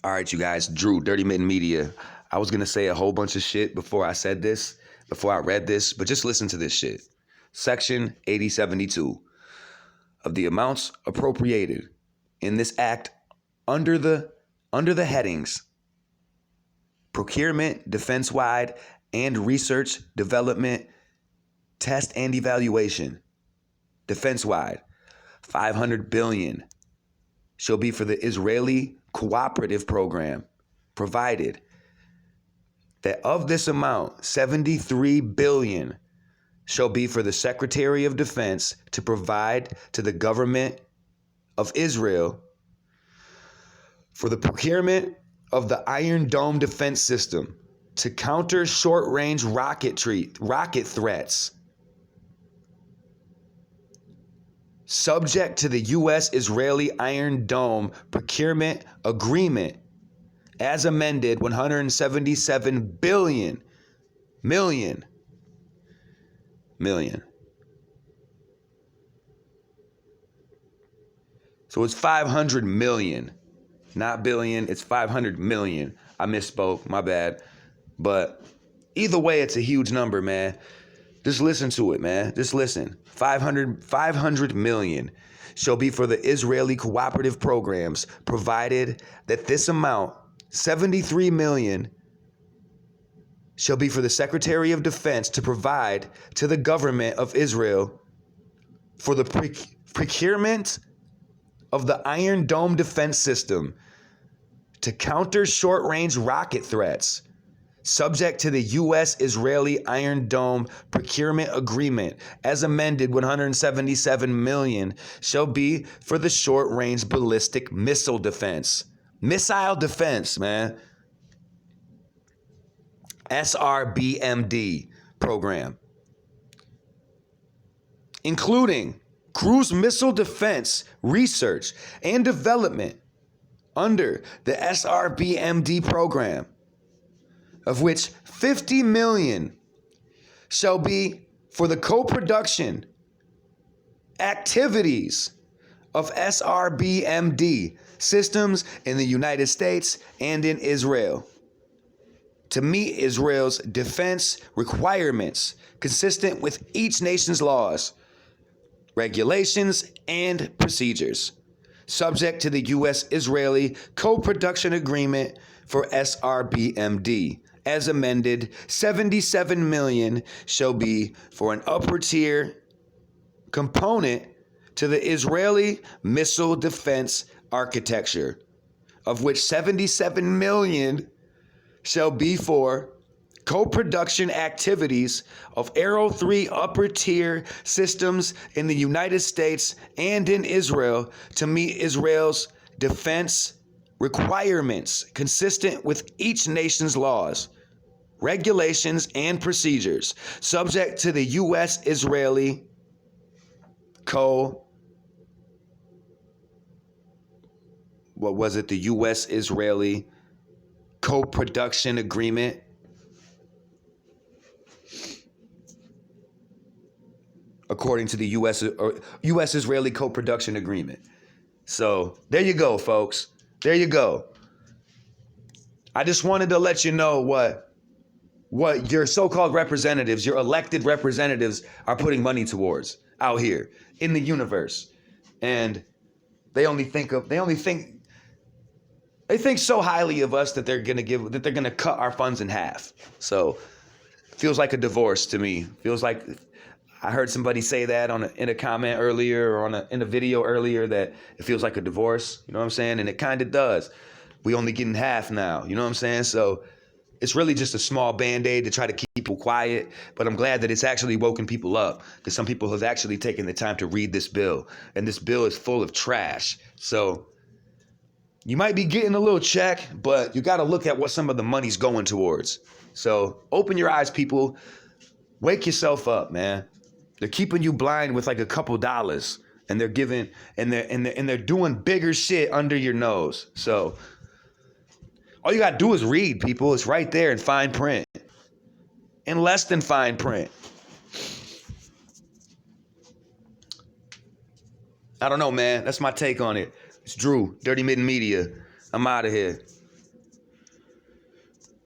All right, you guys, Drew, Dirty Mitten Media. I was going to say a whole bunch of shit before I read this, but just listen to this shit. Section 8072 of the amounts appropriated in this act under the headings procurement, defense-wide, and research, development, test and evaluation. Defense-wide, $500 billion shall be for the Israeli cooperative program, provided that of this amount, $73 billion shall be for the Secretary of Defense to provide to the government of Israel for the procurement of the Iron Dome defense system to counter short-range rocket threats, subject to the U.S.-Israeli Iron Dome procurement agreement as amended, $177 million. So it's 500 million, not billion. It's 500 million. I misspoke, my bad. But either way, it's a huge number, man. Just listen to it, man. Just listen. 500 million shall be for the Israeli cooperative programs, provided that this amount, 73 million, shall be for the Secretary of Defense to provide to the government of Israel for the procurement of the Iron Dome defense system to counter short-range rocket threats, subject to the U.S.-Israeli Iron Dome procurement agreement, as amended, $177 million shall be for the short-range ballistic missile defense. Missile defense, man. SRBMD program, including cruise missile defense research and development under the SRBMD program, of which 50 million shall be for the co-production activities of SRBMD systems in the United States and in Israel to meet Israel's defense requirements consistent with each nation's laws, regulations, and procedures, subject to the U.S.-Israeli co-production agreement for SRBMD. As amended, 77 million shall be for an upper tier component to the Israeli missile defense architecture, of which 77 million shall be for co-production activities of Arrow 3 upper tier systems in the United States and in Israel to meet Israel's defense requirements consistent with each nation's laws, regulations, and procedures, subject to the U.S.-Israeli the U.S.-Israeli co-production agreement. According to the U.S.-Israeli co-production agreement. So there you go, folks. There you go. I just wanted to let you know what your so-called representatives, your elected representatives, are putting money towards out here in the universe. And they think so highly of us that they're gonna cut our funds in half. So feels like a divorce to me. Feels like I heard somebody say that in a comment earlier or in a video earlier that it feels like a divorce. You know what I'm saying? And it kind of does. We only getting half now. You know what I'm saying? So it's really just a small Band-Aid to try to keep people quiet. But I'm glad that it's actually woken people up, because some people have actually taken the time to read this bill. And this bill is full of trash. So you might be getting a little check, but you got to look at what some of the money's going towards. So open your eyes, people. Wake yourself up, man. They're keeping you blind with like a couple dollars, and they're giving and they're doing bigger shit under your nose. So all you gotta do is read, people. It's right there in fine print, in less than fine print. I don't know, man. That's my take on it. It's Drew, Dirty Mitten Media. I'm out of here.